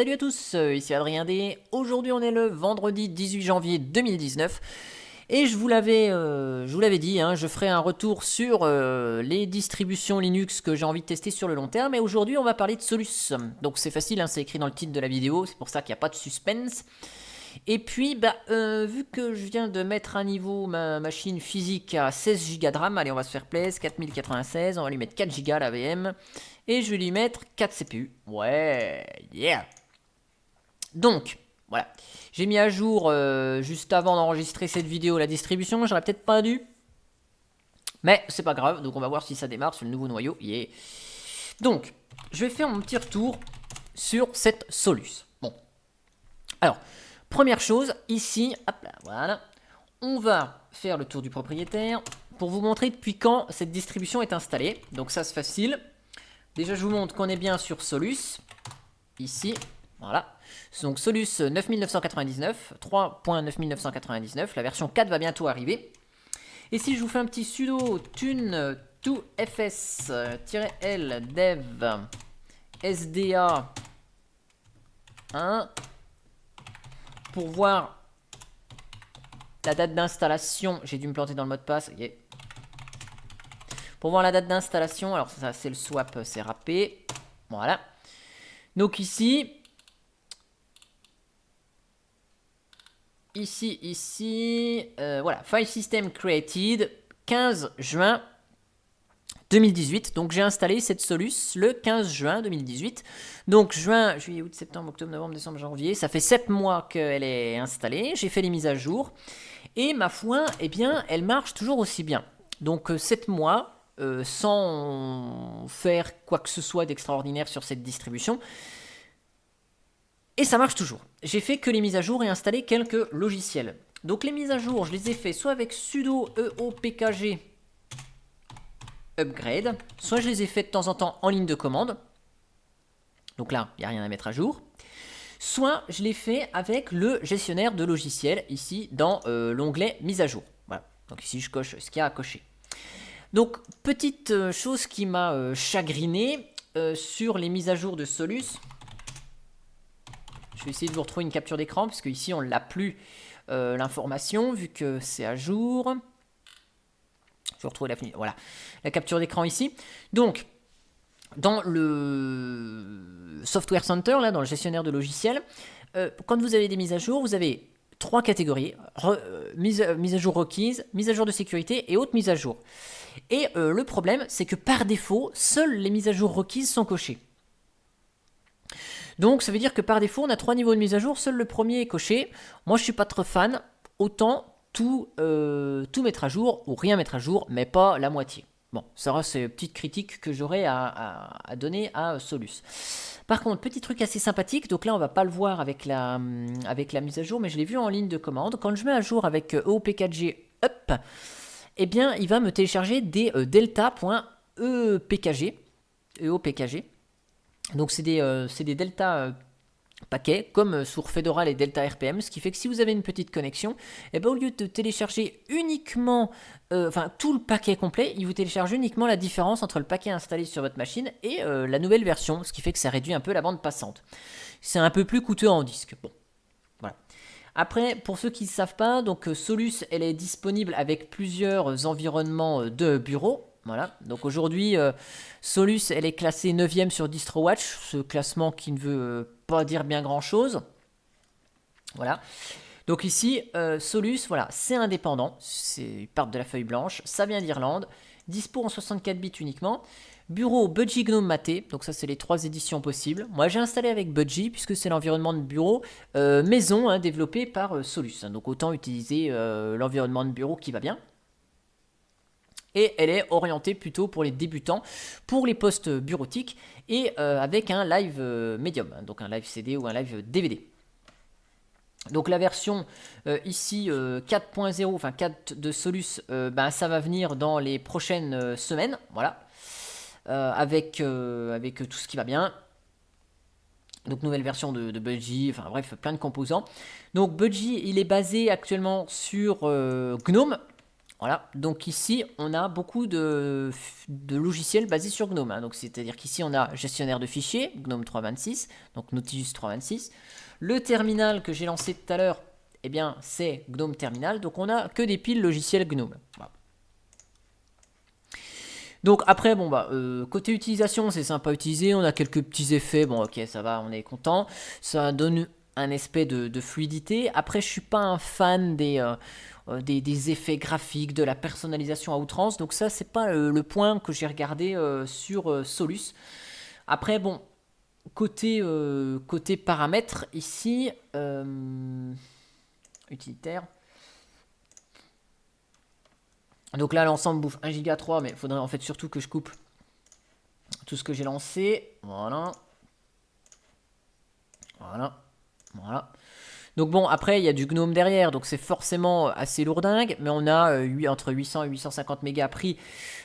Salut à tous, ici Adrien D. Aujourd'hui on est le vendredi 18 janvier 2019 et je vous l'avais dit, je ferai un retour sur les distributions Linux que j'ai envie de tester sur le long terme. Et aujourd'hui on va parler de Solus. Donc c'est facile, c'est écrit dans le titre de la vidéo, c'est pour ça qu'il n'y a pas de suspense. Et puis, vu que je viens de mettre à niveau ma machine physique à 16 Go de RAM, allez, on va se faire plaisir, 4096, on va lui mettre 4 Go la VM, et je vais lui mettre 4 CPU. Ouais, yeah. Donc, voilà. J'ai mis à jour, juste avant d'enregistrer cette vidéo, la distribution, j'aurais peut-être pas dû. Mais c'est pas grave, donc on va voir si ça démarre sur le nouveau noyau. Yeah. Donc, je vais faire mon petit retour sur cette Solus. Bon. Alors, première chose, ici, hop là, voilà, on va faire le tour du propriétaire pour vous montrer depuis quand cette distribution est installée. Donc ça c'est facile. Déjà je vous montre qu'on est bien sur Solus, ici, voilà. Donc Solus 9999, 3.9999, la version 4 va bientôt arriver. Et si je vous fais un petit sudo tune 2fs-l dev sda 1 pour voir la date d'installation, j'ai dû me planter dans le mot de passe. Yeah. Pour voir la date d'installation, alors ça c'est le swap, c'est râpé. Voilà. Donc ici, voilà, file system created 15 juin 2018. Donc j'ai installé cette Solus le 15 juin 2018. Donc juin, juillet, août, septembre, octobre, novembre, décembre, janvier. Ça fait 7 mois qu'elle est installée. J'ai fait les mises à jour. Et ma foi, eh bien, elle marche toujours aussi bien. Donc 7 mois, sans faire quoi que ce soit d'extraordinaire sur cette distribution. Et ça marche toujours. J'ai fait que les mises à jour et installé quelques logiciels. Donc les mises à jour, je les ai fait soit avec sudo eopkg upgrade, soit je les ai fait de temps en temps en ligne de commande. Donc là, il n'y a rien à mettre à jour. Soit je l'ai fait avec le gestionnaire de logiciels, ici dans l'onglet mise à jour. Voilà. Donc ici, je coche ce qu'il y a à cocher. Donc, petite chose qui m'a chagriné sur les mises à jour de Solus. Je vais essayer de vous retrouver une capture d'écran, parce qu'ici, on n'a plus l'information, vu que c'est à jour. Je vais retrouver la capture d'écran ici. Donc, dans le Software Center, là, dans le gestionnaire de logiciels, quand vous avez des mises à jour, vous avez 3 catégories, mise à jour requise, mise à jour de sécurité et autres mises à jour. Et le problème, c'est que par défaut, seules les mises à jour requises sont cochées. Donc ça veut dire que par défaut, on a 3 niveaux de mise à jour, seul le premier est coché. Moi, je suis pas trop fan, autant tout mettre à jour ou rien mettre à jour, mais pas la moitié. Bon, ça c'est une petite critique que j'aurais à donner à Solus. Par contre, petit truc assez sympathique, donc là on va pas le voir avec la mise à jour, mais je l'ai vu en ligne de commande. Quand je mets à jour avec eopkg up, eh bien il va me télécharger des delta.eopkg. Donc c'est des delta paquets, comme sur Fedora les Delta RPM, ce qui fait que si vous avez une petite connexion, au lieu de télécharger uniquement tout le paquet complet, il vous télécharge uniquement la différence entre le paquet installé sur votre machine et la nouvelle version, ce qui fait que ça réduit un peu la bande passante. C'est un peu plus coûteux en disque. Bon, voilà. Après, pour ceux qui ne savent pas, donc Solus, elle est disponible avec plusieurs environnements de bureau. Voilà, donc aujourd'hui, Solus, elle est classée 9e sur DistroWatch, ce classement qui ne veut pas dire bien grand-chose. Voilà, donc ici, Solus, voilà, c'est indépendant, ils partent de la feuille blanche, ça vient d'Irlande, dispo en 64 bits uniquement. Bureau Budgie Gnome Mate, donc ça c'est les 3 éditions possibles. Moi j'ai installé avec Budgie puisque c'est l'environnement de bureau maison développé par Solus. Donc autant utiliser l'environnement de bureau qui va bien. Et elle est orientée plutôt pour les débutants, pour les postes bureautiques et avec un live médium, donc un live CD ou un live DVD. Donc la version ici 4.0, enfin 4 de Solus, ça va venir dans les prochaines semaines, voilà, avec tout ce qui va bien. Donc nouvelle version de Budgie, enfin bref, plein de composants. Donc Budgie, il est basé actuellement sur GNOME. Voilà, donc ici, on a beaucoup de logiciels basés sur GNOME. Hein. Donc, c'est-à-dire qu'ici, on a gestionnaire de fichiers, GNOME 3.26, donc Nautilus 3.26. Le terminal que j'ai lancé tout à l'heure, eh bien, c'est GNOME Terminal. Donc, on a que des piles logiciels GNOME. Voilà. Donc, après, bon, bah, côté utilisation, c'est sympa à utiliser. On a quelques petits effets. Bon, ok, ça va, on est content. Ça donne un aspect de fluidité. Après, je suis pas un fan des effets graphiques, de la personnalisation à outrance. Donc ça, c'est pas le point que j'ai regardé sur Solus. Après, bon, côté paramètres, ici, utilitaire. Donc là, l'ensemble bouffe 1 giga 3, mais il faudrait en fait surtout que je coupe tout ce que j'ai lancé. Voilà. Voilà. Voilà. Donc bon, après, il y a du GNOME derrière, donc c'est forcément assez lourdingue, mais on a entre 800 et 850 mégas pris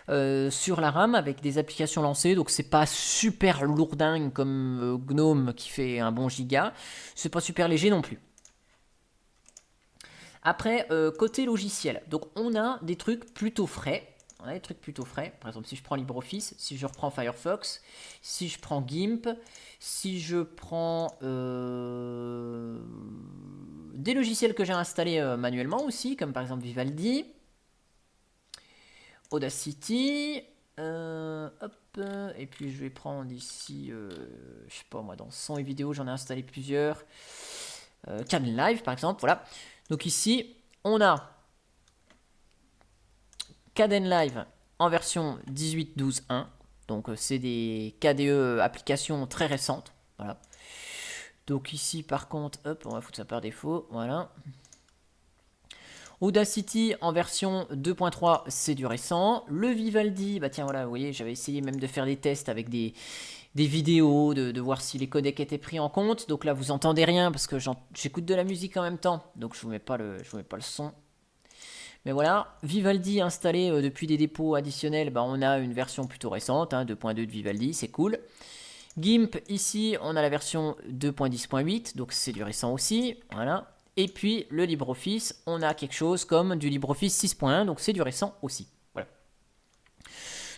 sur la RAM avec des applications lancées, donc c'est pas super lourdingue comme GNOME qui fait un bon giga, c'est pas super léger non plus. Après, côté logiciel, donc on a des trucs plutôt frais. On a des trucs plutôt frais. Par exemple, si je prends LibreOffice, si je reprends Firefox, si je prends GIMP, si je prends des logiciels que j'ai installés manuellement aussi, comme par exemple Vivaldi, Audacity, hop, et puis je vais prendre ici, je sais pas moi, dans son et vidéo, j'en ai installé plusieurs. Kdenlive par exemple, voilà. Donc ici, on a Kdenlive en version 18.12.1. Donc c'est des KDE applications très récentes. Voilà. Donc ici par contre, hop, on va foutre ça par défaut. Voilà. Audacity en version 2.3, c'est du récent. Le Vivaldi, bah tiens voilà, vous voyez, j'avais essayé même de faire des tests avec des vidéos, de voir si les codecs étaient pris en compte. Donc là, vous entendez rien parce que j'écoute de la musique en même temps. Donc je vous mets pas le son. Mais voilà, Vivaldi installé depuis des dépôts additionnels, bah, on a une version plutôt récente, hein, 2.2 de Vivaldi, c'est cool. GIMP, ici, on a la version 2.10.8, donc c'est du récent aussi, voilà. Et puis, le LibreOffice, on a quelque chose comme du LibreOffice 6.1, donc c'est du récent aussi, voilà.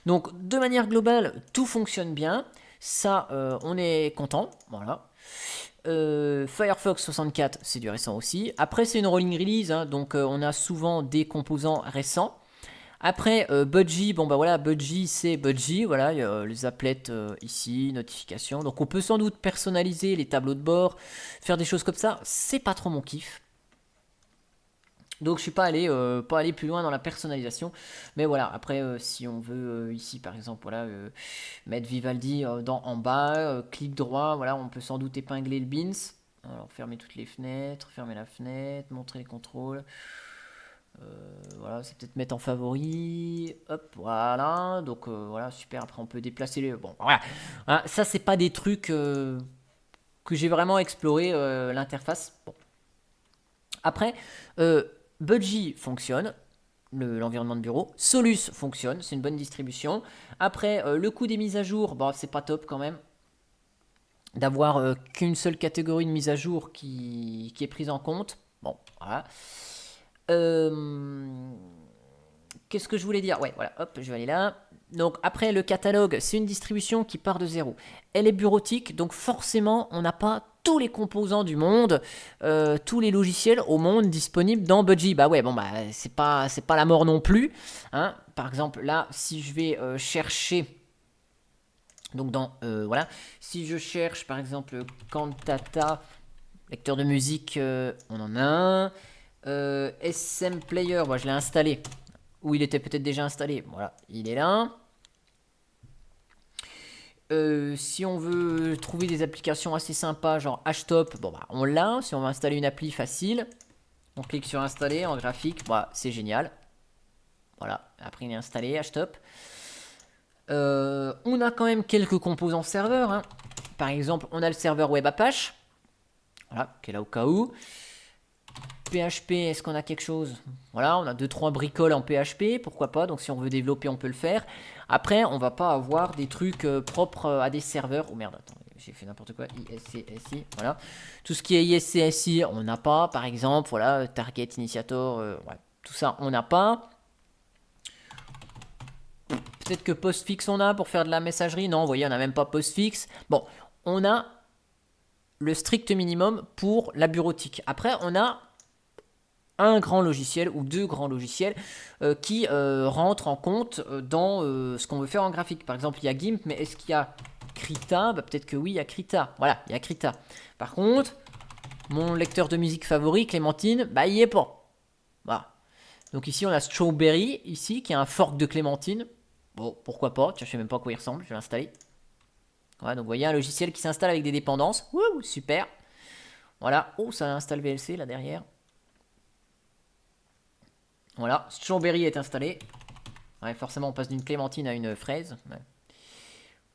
Donc, de manière globale, tout fonctionne bien, ça, on est content, voilà. Firefox 64, c'est du récent aussi. Après, c'est une rolling release, hein, donc on a souvent des composants récents. Après, Budgie, bon bah voilà, Budgie, c'est Budgie, voilà, il y a les applets ici, notifications. Donc on peut sans doute personnaliser les tableaux de bord, faire des choses comme ça. C'est pas trop mon kiff. Donc je suis pas allé plus loin dans la personnalisation. Mais voilà, après, si on veut ici par exemple, voilà, mettre Vivaldi en bas, clic droit, voilà, on peut sans doute épingler le bins. Alors fermer toutes les fenêtres, fermer la fenêtre, montrer les contrôles. Voilà, c'est peut-être mettre en favori. Hop, voilà. Donc voilà, super. Après, on peut déplacer les. Bon, voilà. Hein, ça, c'est pas des trucs que j'ai vraiment exploré l'interface. Bon. Après, Budgie fonctionne. L'environnement de bureau. Solus fonctionne, c'est une bonne distribution. Après, le coût des mises à jour, bon, c'est pas top quand même. D'avoir qu'une seule catégorie de mise à jour qui est prise en compte. Bon, voilà. Qu'est-ce que je voulais dire? Ouais, voilà, hop, je vais aller là. Donc après, le catalogue, c'est une distribution qui part de zéro. Elle est bureautique, donc forcément, on n'a pas tous les composants du monde, tous les logiciels au monde disponibles dans Budgie. Bah ouais, bon, bah c'est pas la mort non plus. Hein. Par exemple, là, si je vais chercher... Donc voilà, si je cherche par exemple Cantata, lecteur de musique, on en a un. SM Player, moi je l'ai installé. Ou il était peut-être déjà installé. Voilà, il est là. Si on veut trouver des applications assez sympas, genre Htop, bon bah on l'a. Si on veut installer une appli facile, on clique sur installer en graphique, bah c'est génial. Voilà, après il est installé, Htop. On a quand même quelques composants serveurs. Hein. Par exemple, on a le serveur web Apache. Voilà, qui est là au cas où. PHP, est-ce qu'on a quelque chose? Voilà, on a 2-3 bricoles en PHP, pourquoi pas. Donc si on veut développer, on peut le faire. Après, on va pas avoir des trucs propres à des serveurs. Oh merde, attends, j'ai fait n'importe quoi. ISCSI, voilà. Tout ce qui est ISCSI, on n'a pas. Par exemple, voilà, Target Initiator, ouais, tout ça, on n'a pas. Peut-être que postfix on a pour faire de la messagerie. Non, vous voyez, on n'a même pas postfix. Bon, on a le strict minimum pour la bureautique. Après, on a un grand logiciel ou deux grands logiciels qui rentrent en compte dans ce qu'on veut faire en graphique. Par exemple, il y a GIMP, mais est-ce qu'il y a Krita? Bah, peut-être que oui, il y a Krita. Voilà, il y a Krita. Par contre, mon lecteur de musique favori, Clémentine, bah, il n'y est pas. Voilà. Donc ici, on a Strawberry, ici, qui est un fork de Clémentine. Bon, pourquoi pas? Tiens, je sais même pas à quoi il ressemble, je vais l'installer. Voilà, donc vous voyez un logiciel qui s'installe avec des dépendances. Wouh, super. Voilà. Oh, ça installe VLC là derrière. Voilà, Strawberry est installé. Ouais, forcément, on passe d'une clémentine à une fraise. Ouais.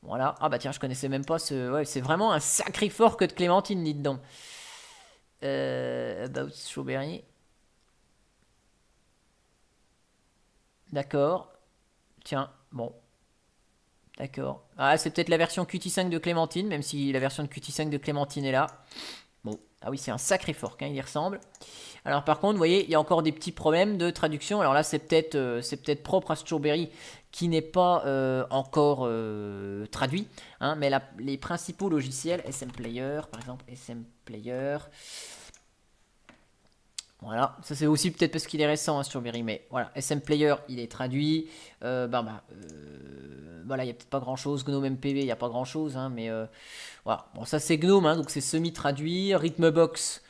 Voilà. Ah bah tiens, je connaissais même pas ce... Ouais, c'est vraiment un sacré fork de clémentine, dites donc. About Strawberry. D'accord. Tiens, bon. D'accord. Ah, c'est peut-être la version Qt5 de Clémentine, même si la version de Qt5 de Clémentine est là. Bon. Ah oui, c'est un sacré fork, hein, il y ressemble. Alors par contre, vous voyez, il y a encore des petits problèmes de traduction. Alors là, c'est peut-être propre à Strawberry qui n'est pas encore traduit. Hein, mais les principaux logiciels, SM Player, par exemple, SM Player. Voilà, ça c'est aussi peut-être parce qu'il est récent, hein, Strawberry, mais voilà, SM Player, il est traduit. Voilà, il n'y a peut-être pas grand-chose. GNOME MPV, il n'y a pas grand-chose, hein, mais voilà. Bon, ça c'est GNOME, hein, donc c'est semi-traduit. Rhythmbox.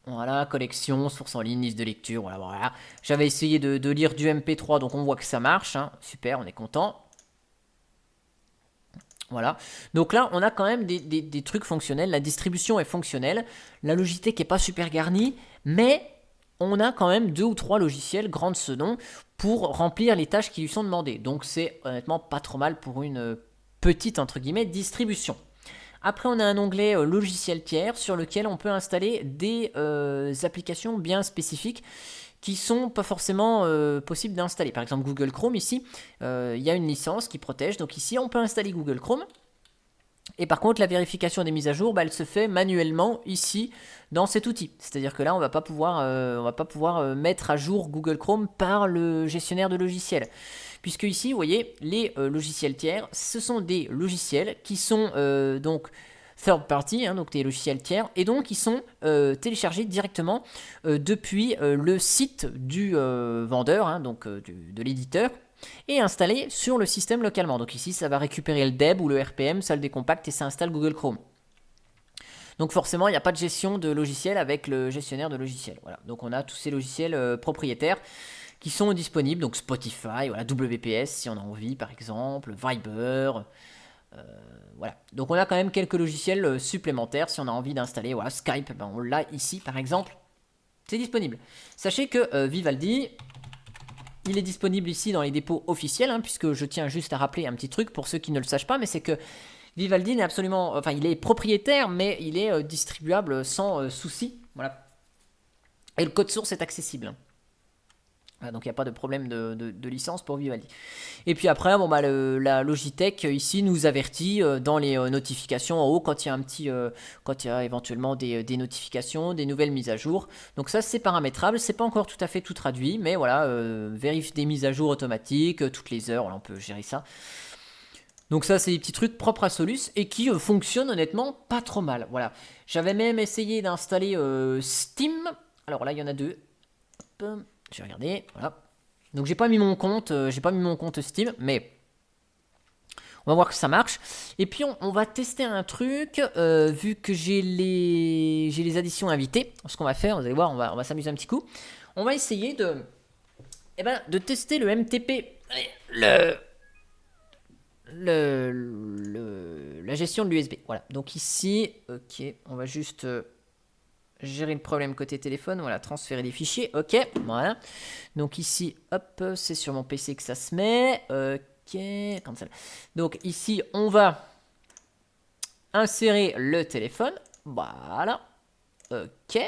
Voilà, collection, source en ligne, liste de lecture, voilà. J'avais essayé de lire du MP3, donc on voit que ça marche, hein. Super, on est content. Voilà, donc là on a quand même des trucs fonctionnels, la distribution est fonctionnelle, la Logitech n'est pas super garnie, mais on a quand même 2 ou 3 logiciels, grands de ce nom, pour remplir les tâches qui lui sont demandées. Donc c'est honnêtement pas trop mal pour une petite, entre guillemets, distribution. Après, on a un onglet logiciel tiers sur lequel on peut installer des applications bien spécifiques qui sont pas forcément possibles d'installer. Par exemple, Google Chrome, ici, il y a une licence qui protège. Donc ici, on peut installer Google Chrome. Et par contre, la vérification des mises à jour, bah, elle se fait manuellement ici dans cet outil. C'est-à-dire que là, on va pas pouvoir mettre à jour Google Chrome par le gestionnaire de logiciels. Puisque ici, vous voyez, les logiciels tiers, ce sont des logiciels qui sont donc third party, hein, donc des logiciels tiers, et donc ils sont téléchargés directement depuis le site du vendeur, hein, donc de l'éditeur, et installés sur le système localement. Donc ici, ça va récupérer le DEB ou le RPM, ça le décompacte et ça installe Google Chrome. Donc forcément, il n'y a pas de gestion de logiciel avec le gestionnaire de logiciels. Voilà. Donc on a tous ces logiciels propriétaires qui sont disponibles, donc Spotify, voilà, WPS si on a envie par exemple, Viber, voilà. Donc on a quand même quelques logiciels supplémentaires si on a envie d'installer, voilà, Skype, ben on l'a ici par exemple, c'est disponible. Sachez que Vivaldi, il est disponible ici dans les dépôts officiels, hein, puisque je tiens juste à rappeler un petit truc pour ceux qui ne le sachent pas, mais c'est que Vivaldi n'est absolument, enfin il est propriétaire, mais il est distribuable sans souci, voilà. Et le code source est accessible. Donc il n'y a pas de problème de licence pour Vivaldi. Et puis après, bon, bah, la Logitech ici nous avertit dans les notifications en haut quand il y a quand il y a éventuellement des notifications, des nouvelles mises à jour. Donc ça c'est paramétrable, c'est pas encore tout à fait tout traduit, mais voilà, vérifie des mises à jour automatiques toutes les heures, voilà, on peut gérer ça. Donc ça c'est des petits trucs propres à Solus et qui fonctionnent honnêtement pas trop mal. Voilà, j'avais même essayé d'installer Steam. Alors là il y en a deux. Hop. Je vais regarder, voilà. Donc j'ai pas mis mon compte Steam, mais on va voir que ça marche. Et puis on va tester un truc, vu que j'ai les additions invitées. Ce qu'on va faire, vous allez voir, on va s'amuser un petit coup. On va essayer de tester le MTP, la gestion de l'USB. Voilà. Donc ici, ok, on va juste gérer le problème côté téléphone, voilà, transférer des fichiers, ok, voilà. Donc ici, hop, c'est sur mon PC que ça se met, ok, comme ça. Donc ici, on va insérer le téléphone, voilà, ok.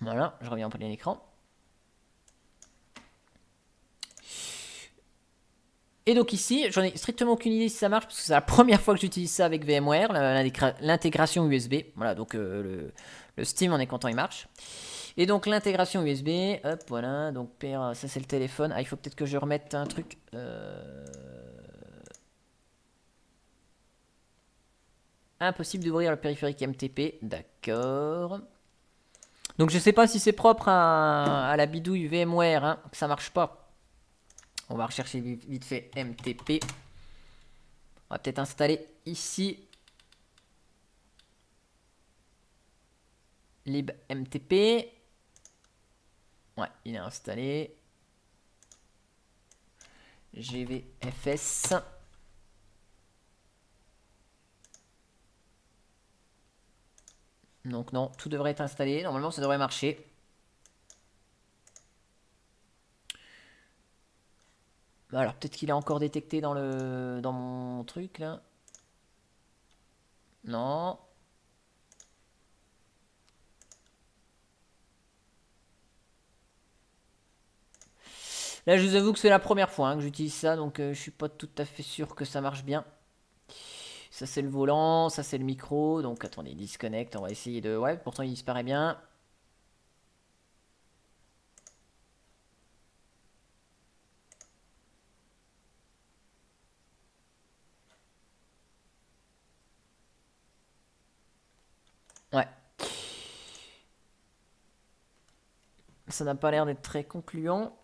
Voilà, je reviens en plein écran. Et donc ici, j'en ai strictement aucune idée si ça marche, parce que c'est la première fois que j'utilise ça avec VMware, l'intégration USB. Voilà, donc le Steam, on est content, il marche. Et donc l'intégration USB, hop, voilà. Donc ça c'est le téléphone. Ah, il faut peut-être que je remette un truc. Impossible d'ouvrir le périphérique MTP. D'accord. Donc je sais pas si c'est propre à la bidouille VMware, hein, que ça marche pas. On va rechercher vite fait MTP. On va peut-être installer ici libmtp. Ouais, il est installé. GVFS. Donc non, tout devrait être installé. Normalement, ça devrait marcher. Alors peut-être qu'il est encore détecté dans mon truc là. Non. Là, je vous avoue que c'est la première fois hein, que j'utilise ça, donc je suis pas tout à fait sûr que ça marche bien. Ça c'est le volant, ça c'est le micro. Donc attendez, disconnect. On va essayer de. Ouais, pourtant il disparaît bien. Ouais. Ça n'a pas l'air d'être très concluant.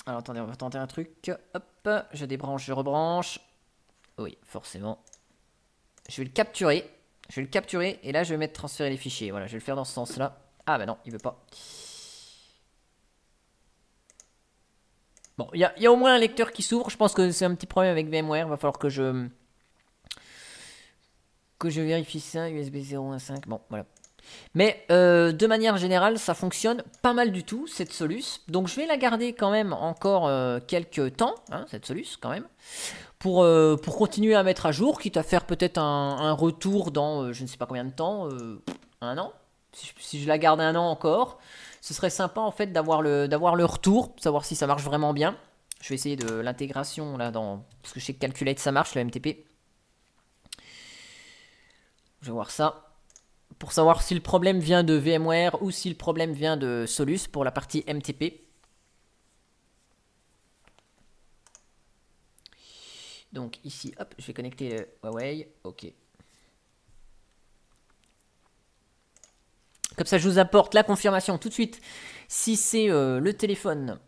Alors attendez, on va tenter un truc. Hop, je débranche, je rebranche. Oui, forcément. Je vais le capturer. Je vais le capturer et là je vais mettre transférer les fichiers. Voilà, je vais le faire dans ce sens-là. Ah bah non, il veut pas. Bon, il y a au moins un lecteur qui s'ouvre. Je pense que c'est un petit problème avec VMware. Il va falloir que je vérifie ça. USB 0.1.5. Bon, voilà. Mais de manière générale, ça fonctionne pas mal du tout, cette Solus. Donc je vais la garder quand même encore quelques temps, hein, cette Solus quand même, pour continuer à mettre à jour, quitte à faire peut-être un retour dans je ne sais pas combien de temps, un an. Si je la garde un an encore, ce serait sympa en fait d'avoir le retour, savoir si ça marche vraiment bien. Je vais essayer de l'intégration là dans... Parce que je sais que Calculate ça marche, le MTP. Je vais voir ça. Pour savoir si le problème vient de VMware ou si le problème vient de Solus pour la partie MTP. Donc ici, hop, je vais connecter le Huawei. Ok. Comme ça, je vous apporte la confirmation tout de suite si c'est le téléphone,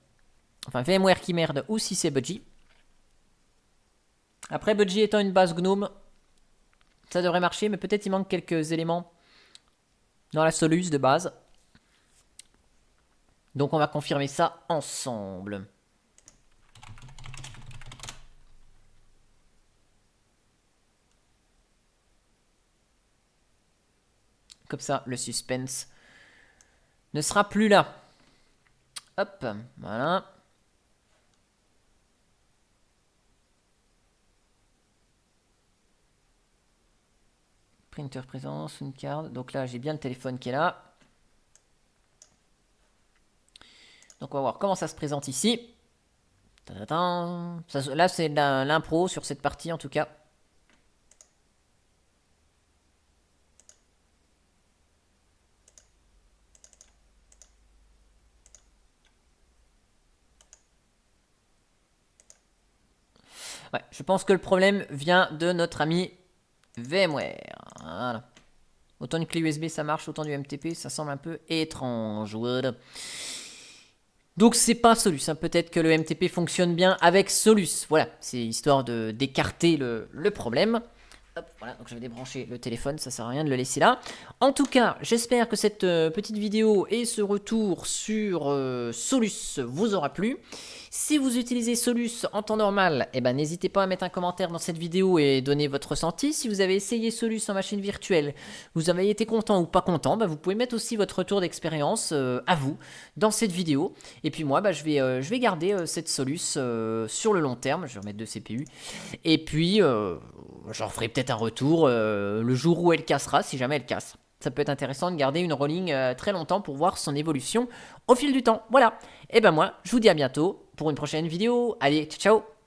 enfin VMware qui merde ou si c'est Budgie. Après, Budgie étant une base GNOME, ça devrait marcher, mais peut-être il manque quelques éléments dans la Solus de base. Donc on va confirmer ça ensemble. Comme ça, le suspense ne sera plus là. Hop, voilà. Printer présence, une carte. Donc là, j'ai bien le téléphone qui est là. Donc on va voir comment ça se présente ici. Là, c'est l'impro sur cette partie en tout cas. Ouais, je pense que le problème vient de notre ami VMware. Voilà. Autant une clé USB ça marche, autant du MTP ça semble un peu étrange. Donc c'est pas Solus, hein. Peut-être que le MTP fonctionne bien avec Solus. Voilà, c'est histoire d'écarter le problème. Hop, voilà, donc je vais débrancher le téléphone, ça sert à rien de le laisser là. En tout cas, j'espère que cette petite vidéo et ce retour sur Solus vous aura plu. Si vous utilisez Solus en temps normal, eh ben, n'hésitez pas à mettre un commentaire dans cette vidéo et donner votre ressenti. Si vous avez essayé Solus en machine virtuelle, vous avez été content ou pas content, bah, vous pouvez mettre aussi votre retour d'expérience à vous dans cette vidéo. Et puis moi, bah, je vais garder cette Solus sur le long terme. Je vais remettre 2 CPU. Et puis, j'en ferai peut-être un retour le jour où elle cassera, si jamais elle casse. Ça peut être intéressant de garder une rolling très longtemps pour voir son évolution au fil du temps. Voilà. Et ben moi, je vous dis à bientôt pour une prochaine vidéo. Allez, ciao ciao.